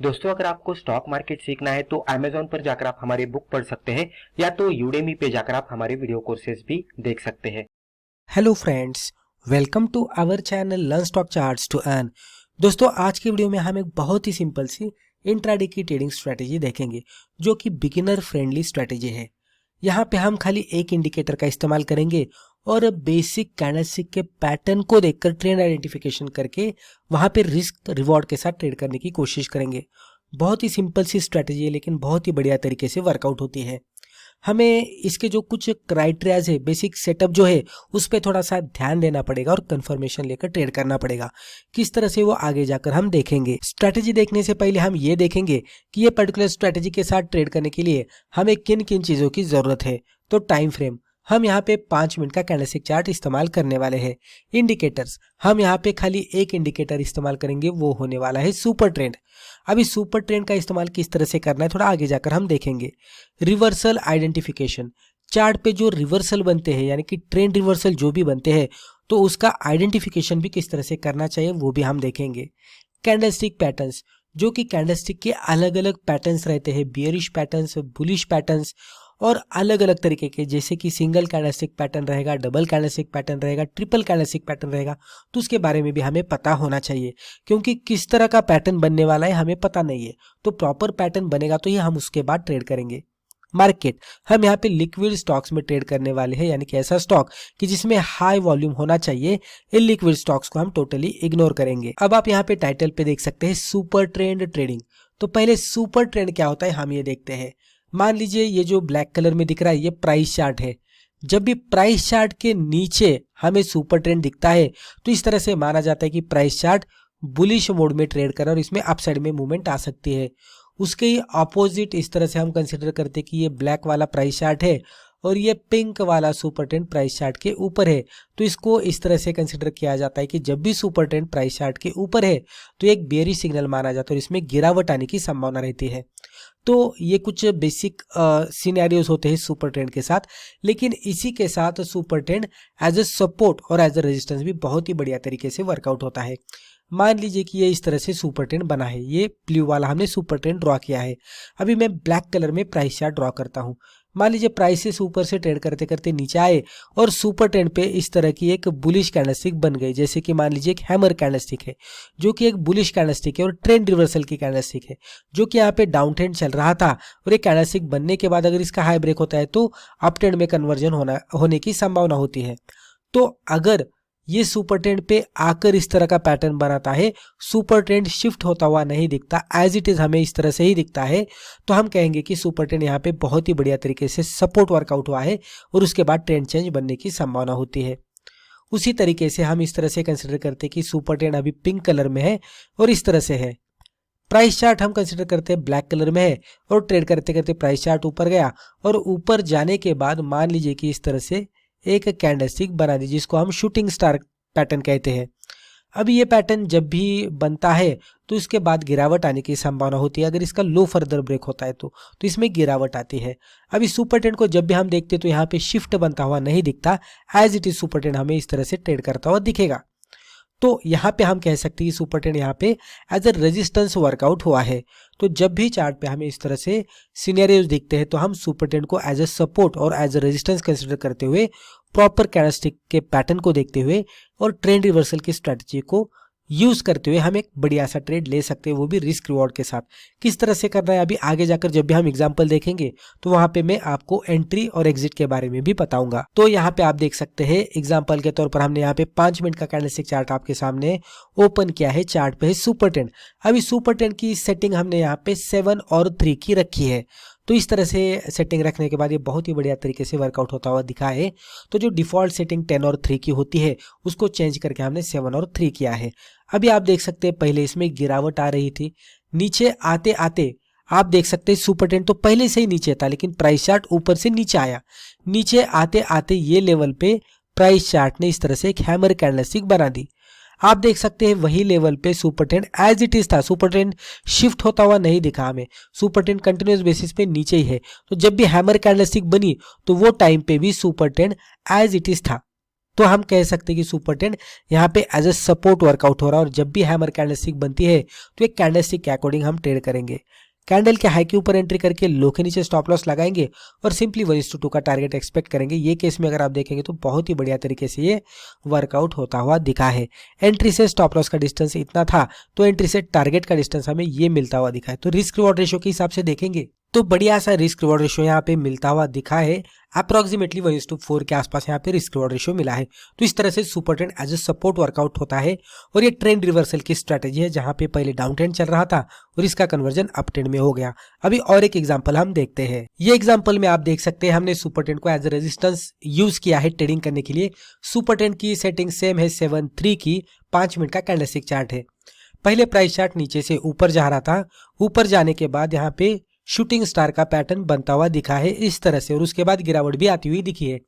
दोस्तों, अगर आपको स्टॉक मार्केट सीखना है तो Amazon पर जाकर आप हमारे बुक पढ़ सकते हैं या तो Udemy पे जाकर आप हमारे वीडियो कोर्सेज भी देख सकते हैं। Hello friends, welcome to our channel learn stock charts to earn. दोस्तों, आज की वीडियो में हम एक बहुत ही सिंपल सी इंट्राडे की ट्रेडिंग स्ट्रेटेजी देखेंगे जो कि बिगिनर फ्रेंडली स्ट्रेटेजी है। यहाँ पे हम खाली एक इंडिकेटर का इस्तेमाल करेंगे और बेसिक कैंडलस्टिक के पैटर्न को देखकर ट्रेंड आइडेंटिफिकेशन करके वहाँ पे रिस्क रिवॉर्ड के साथ ट्रेड करने की कोशिश करेंगे। बहुत ही सिंपल सी स्ट्रेटेजी है लेकिन बहुत ही बढ़िया तरीके से वर्कआउट होती है। हमें इसके जो कुछ क्राइटेरियाज है, बेसिक सेटअप जो है उस पर थोड़ा सा ध्यान देना पड़ेगा और कंफर्मेशन लेकर ट्रेड करना पड़ेगा। किस तरह से वो आगे जाकर हम देखेंगे। स्ट्रैटेजी देखने से पहले हम ये देखेंगे कि ये पर्टिकुलर स्ट्रैटेजी के साथ ट्रेड करने के लिए हमें किन किन चीज़ों की ज़रूरत है। तो टाइम फ्रेम, हम यहाँ पे 5 मिनट का कैंडलस्टिक चार्ट इस्तेमाल करने वाले हैं। इंडिकेटर्स, हम यहाँ पे खाली एक इंडिकेटर इस्तेमाल करेंगे, वो होने वाला है सुपर ट्रेंड। अभी सुपर ट्रेंड का इस्तेमाल किस तरह से करना है थोड़ा आगे जाकर हम देखेंगे। रिवर्सल आइडेंटिफिकेशन, चार्ट पे जो रिवर्सल बनते हैं यानी कि ट्रेंड रिवर्सल जो भी बनते हैं तो उसका आइडेंटिफिकेशन भी किस तरह से करना चाहिए वो भी हम देखेंगे। कैंडलस्टिक पैटर्न्स, जो कि कैंडलस्टिक के अलग अलग पैटर्न्स रहते हैं, बियरिश पैटर्न्स, बुलिश पैटर्न्स और अलग अलग तरीके के, जैसे कि सिंगल कैंडलस्टिक पैटर्न रहेगा, डबल कैंडलस्टिक पैटर्न रहेगा, ट्रिपल कैंडलस्टिक पैटर्न रहेगा। तो उसके बारे में भी हमें पता होना चाहिए क्योंकि किस तरह का पैटर्न बनने वाला है हमें पता नहीं है। तो प्रॉपर पैटर्न बनेगा तो ही हम उसके बाद ट्रेड करेंगे। मार्केट, हम यहाँ पे लिक्विड स्टॉक्स में ट्रेड करने वाले हैं यानी कि ऐसा स्टॉक कि जिसमें हाई वॉल्यूम होना चाहिए। इन लिक्विड स्टॉक्स को हम टोटली इग्नोर करेंगे। अब आप यहाँ पे टाइटल पे देख सकते हैं सुपर ट्रेंड ट्रेडिंग। तो पहले सुपर ट्रेंड क्या होता है हम ये देखते हैं। मान लीजिए ये जो ब्लैक कलर में दिख रहा है ये प्राइस चार्ट है। जब भी प्राइस चार्ट के नीचे हमें सुपर ट्रेंड दिखता है तो इस तरह से माना जाता है कि प्राइस चार्ट बुलिश मोड में ट्रेड कर रहा है और इसमें अपसाइड में मूवमेंट आ सकती है। उसके ही अपोजिट इस तरह से हम कंसिडर करते हैं कि ये ब्लैक वाला प्राइस चार्ट है और ये पिंक वाला सुपर ट्रेंड प्राइस चार्ट के ऊपर है। तो इसको इस तरह से कंसिडर किया जाता है कि जब भी सुपर ट्रेंड प्राइस चार्ट के ऊपर है तो एक बेयरिश सिग्नल माना जाता है और इसमें गिरावट आने की संभावना रहती है। तो ये कुछ बेसिक सिनेरियोज होते हैं सुपर ट्रेंड के साथ, लेकिन इसी के साथ super trend as a support और एज ए रेजिस्टेंस भी बहुत ही बढ़िया तरीके से वर्कआउट होता है। मान लीजिए कि ये इस तरह से सुपर ट्रेंड बना है, ये ब्लू वाला हमने सुपर ट्रेंड ड्रॉ किया है। अभी मैं ब्लैक कलर में प्राइस चार्ट ड्रॉ करता हूँ। मान लीजिए प्राइसेस ऊपर से ट्रेड करते करते नीचे आए और सुपर ट्रेंड पे इस तरह की एक बुलिश कैंडलस्टिक बन गई। जैसे कि मान लीजिए एक हैमर कैंडलस्टिक है जो कि एक बुलिश कैंडलस्टिक है और ट्रेंड रिवर्सल की कैंडलस्टिक है जो कि यहाँ पे डाउन ट्रेंड चल रहा था और एक कैंडलस्टिक बनने के बाद अगर इसका हाई ब्रेक होता है तो अप ट्रेंड में कन्वर्जन होने की संभावना होती है। तो अगर ये सुपर ट्रेंड पे आकर इस तरह का पैटर्न बनाता है, सुपर ट्रेंड शिफ्ट होता हुआ नहीं दिखता, एज इट इज हमें इस तरह से ही दिखता है, तो हम कहेंगे कि सुपर ट्रेंड यहाँ पे बहुत ही बढ़िया तरीके से सपोर्ट वर्कआउट हुआ है और उसके बाद ट्रेंड चेंज बनने की संभावना होती है। उसी तरीके से हम इस तरह से कंसिडर करते हैं कि सुपर ट्रेंड अभी पिंक कलर में है और इस तरह से है। प्राइस चार्ट हम कंसिडर करते हैं ब्लैक कलर में है और ट्रेड करते करते प्राइस चार्ट ऊपर गया और ऊपर जाने के बाद मान लीजिए कि इस तरह से एक कैंडलस्टिक बना दी जिसको हम शूटिंग स्टार पैटर्न कहते हैं। अब ये पैटर्न जब भी बनता है तो इसके बाद गिरावट आने की संभावना होती है। अगर इसका लो फर्दर ब्रेक होता है तो इसमें गिरावट आती है। अभी सुपर ट्रेंड को जब भी हम देखते हैं तो यहाँ पे शिफ्ट बनता हुआ नहीं दिखता, as it is super trend हमें इस तरह से ट्रेड करता हुआ दिखेगा। तो यहाँ पे हम कह सकते हैं कि सुपर ट्रेंड यहाँ पे एज ए रेजिस्टेंस वर्कआउट हुआ है। तो जब भी चार्ट पे हमें इस तरह से सिनेरियोज दिखते हैं तो हम सुपर ट्रेंड को एज ए सपोर्ट और एज ए रेजिस्टेंस कंसिडर करते हुए, प्रॉपर कैंडलस्टिक के पैटर्न को देखते हुए और ट्रेंड रिवर्सल की स्ट्रेटजी को यूज करते हुए हम एक बढ़िया सा ट्रेड ले सकते हैं, वो भी रिस्क रिवॉर्ड के साथ। किस तरह से करना है अभी आगे जाकर जब भी हम एग्जांपल देखेंगे तो वहां पे मैं आपको एंट्री और एग्जिट के बारे में भी बताऊंगा। तो यहाँ पे आप देख सकते हैं एग्जांपल के तौर पर हमने यहाँ पे 5 मिनट का कैंडलस्टिक चार्ट आपके सामने ओपन किया है। चार्ट पे है सुपर ट्रेंड। अभी सुपर ट्रेंड की सेटिंग हमने यहाँ पे 7 और 3 की रखी है। तो इस तरह से सेटिंग रखने के बाद ये बहुत ही बढ़िया तरीके से वर्कआउट होता हुआ दिखा है। तो जो डिफॉल्ट सेटिंग 10 और 3 की होती है उसको चेंज करके हमने 7 और 3 किया है। अभी आप देख सकते हैं पहले इसमें गिरावट आ रही थी, नीचे आते आते आप देख सकते हैं सुपर ट्रेंड तो पहले से ही नीचे था लेकिन प्राइस चार्ट ऊपर से नीचे आया। नीचे आते आते ये लेवल पे प्राइस चार्ट ने इस तरह से एक हैमर कैंडलस्टिक बना दी। आप देख सकते हैं वही लेवल पे super trend as it is था, सुपर ट्रेंड शिफ्ट होता हुआ नहीं दिखा हमें, सुपर ट्रेंड कंटिन्यूस बेसिस पे नीचे ही है। तो जब भी हैमर कैंडलस्टिक बनी तो वो टाइम पे भी super trend as it is था। तो हम कह सकते हैं कि सुपर ट्रेंड यहाँ पे एज ए सपोर्ट वर्कआउट हो रहा है, और जब भी हैमर कैंडलस्टिक बनती है तो एक कैंडलस्टिक के अकॉर्डिंग हम ट्रेड करेंगे। कैंडल के हाई के ऊपर एंट्री करके लो के नीचे स्टॉप लॉस लगाएंगे और सिंपली 1:2 का टारगेट एक्सपेक्ट करेंगे। ये केस में अगर आप देखेंगे तो बहुत ही बढ़िया तरीके से ये वर्कआउट होता हुआ दिखा है। एंट्री से स्टॉप लॉस का डिस्टेंस इतना था, तो एंट्री से टारगेट का डिस्टेंस हमें ये मिलता हुआ दिखा है। तो रिस्क रिवॉर्ड रेशियो के हिसाब से देखेंगे तो बढ़िया सा रिस्क रिवॉर्ड रेशियो यहाँ पे मिलता हुआ दिखा है। अप्रोक्सीमेटली 1:4 के आसपास यहाँ पे रिस्क रिवॉर्ड रेशियो मिला है। तो इस तरह से super trend as a support workout होता है, और ये ट्रेंड रिवर्सल की स्ट्रैटेजी है, जहां पे पहले डाउन ट्रेंड चल रहा था और इसका कन्वर्जन अप ट्रेंड में हो गया। अभी और एक एग्जांपल हम देखते हैं। ये एग्जांपल में आप देख सकते हैं हमने सुपर ट्रेंड को एज ए रेजिस्टेंस यूज किया है ट्रेडिंग करने के लिए। सुपर ट्रेंड की सेटिंग सेम है 7-3 की 5 मिनट का कैंडलस्टिक चार्ट है। पहले प्राइस चार्ट नीचे से ऊपर जा रहा था, ऊपर जाने के बाद यहाँ पे शूटिंग स्टार का पैटर्न बनता हुआ दिखा है इस तरह से, और उसके बाद गिरावट भी आती हुई दिखी है।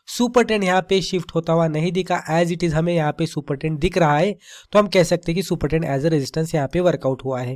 सुपर ट्रेंड यहाँ पे शिफ्ट होता हुआ नहीं दिखा, एज इट इज हमें यहाँ पे सुपर ट्रेंड दिख रहा है। तो हम कह सकते हैं कि super trend as a resistance यहाँ पे वर्कआउट हुआ है।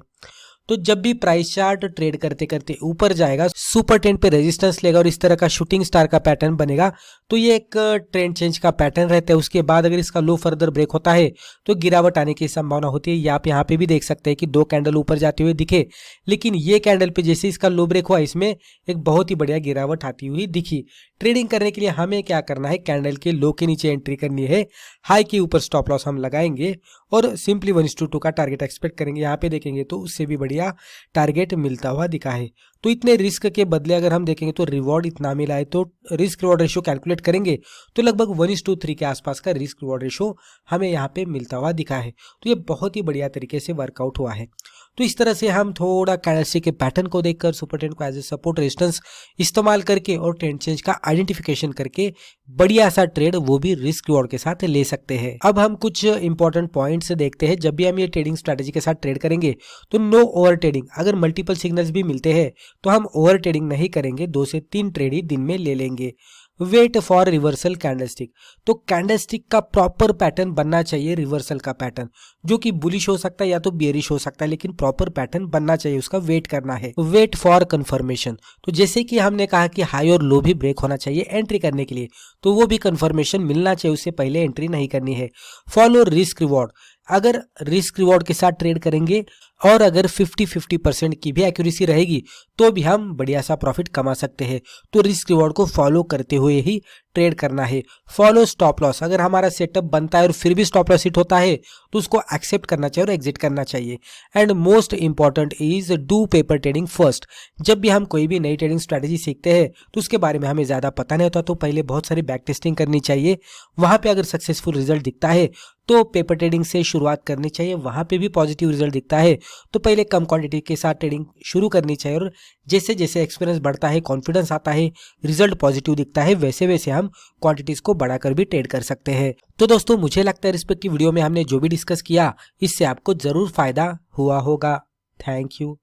तो जब भी प्राइस चार्ट ट्रेड करते करते ऊपर जाएगा, सुपर ट्रेंड पे रेजिस्टेंस लेगा और इस तरह का शूटिंग स्टार का पैटर्न बनेगा, तो ये एक ट्रेंड चेंज का पैटर्न रहता है। उसके बाद अगर इसका लो फर्दर ब्रेक होता है तो गिरावट आने की संभावना होती है। ये आप यहाँ पे भी देख सकते हैं कि 2 कैंडल ऊपर जाते हुए दिखे, लेकिन ये कैंडल पे जैसे इसका लो ब्रेक हुआ, इसमें एक बहुत ही बढ़िया गिरावट आती हुई दिखी। ट्रेडिंग करने के लिए हमें क्या करना है, कैंडल के लो के नीचे एंट्री करनी है, हाई के ऊपर स्टॉप लॉस हम लगाएंगे और सिंपली 1:2 का टारगेट एक्सपेक्ट करेंगे। यहाँ पे देखेंगे तो उससे भी बढ़िया टारगेट मिलता हुआ दिखा है। तो इतने रिस्क के बदले अगर हम देखेंगे तो रिवॉर्ड इतना मिला है, तो रिस्क रिवॉर्ड रेशियो कैलकुलेट करेंगे तो लगभग 1:3 के आसपास का रिस्क रिवॉर्ड रेशियो हमें यहाँ पे मिलता हुआ दिखा है। तो ये बहुत ही बढ़िया तरीके से वर्कआउट हुआ है। तो इस तरह से हम थोड़ा कैंडलस्टिक के पैटर्न को देखकर सुपर ट्रेंड को एज ए सपोर्ट रेजिस्टेंस इस्तेमाल करके और ट्रेंड चेंज का आइडेंटिफिकेशन करके बढ़िया सा ट्रेड वो भी रिस्क रिवॉर्ड के साथ ले सकते हैं। अब हम कुछ इंपॉर्टेंट पॉइंट्स देखते हैं। जब भी हम ये ट्रेडिंग स्ट्रेटेजी के साथ ट्रेड करेंगे तो नो ओवर ट्रेडिंग। अगर मल्टीपल सिग्नल्स भी मिलते हैं तो हम ओवर ट्रेडिंग नहीं करेंगे, 2 से 3 ट्रेड ही दिन में ले लेंगे। Wait for reversal candlestick. तो कैंडलस्टिक का प्रॉपर पैटर्न बनना चाहिए, रिवर्सल का पैटर्न, जो कि बुलिश हो सकता है या तो बेरिश हो सकता है, लेकिन प्रॉपर पैटर्न बनना चाहिए, उसका वेट करना है। Wait for confirmation. तो जैसे कि हमने कहा कि हाई और लो भी ब्रेक होना चाहिए एंट्री करने के लिए, तो वो भी कंफर्मेशन मिलना चाहिए, उससे पहले एंट्री नहीं करनी है। Follow risk reward. अगर रिस्क रिवॉर्ड के साथ ट्रेड करेंगे और अगर 50-50% की भी एक्यूरेसी रहेगी तो भी हम बढ़िया सा प्रॉफिट कमा सकते हैं। तो रिस्क रिवॉर्ड को फॉलो करते हुए ही ट्रेड करना है। Follow stop loss. अगर हमारा सेटअप बनता है और फिर भी स्टॉप लॉस हिट होता है तो उसको एक्सेप्ट करना चाहिए और एग्जिट करना चाहिए। And most important is do paper trading first. जब भी हम कोई भी नई ट्रेडिंग स्ट्रैटेजी सीखते हैं तो उसके बारे में हमें ज़्यादा पता नहीं होता, तो पहले बहुत सारी बैक टेस्टिंग करनी चाहिए। वहाँ पे अगर सक्सेसफुल रिजल्ट दिखता है तो पेपर ट्रेडिंग से शुरुआत करनी चाहिए। वहाँ पे भी पॉजिटिव रिजल्ट दिखता है तो पहले कम क्वांटिटी के साथ ट्रेडिंग शुरू करनी चाहिए, और जैसे जैसे एक्सपीरियंस बढ़ता है, कॉन्फिडेंस आता है, रिजल्ट पॉजिटिव दिखता है, वैसे वैसे हम क्वांटिटीज को बढ़ाकर भी ट्रेड कर सकते हैं। तो दोस्तों, मुझे लगता है रिस्पेक्टिव वीडियो में हमने जो भी डिस्कस किया इससे आपको जरूर फायदा हुआ होगा। Thank you.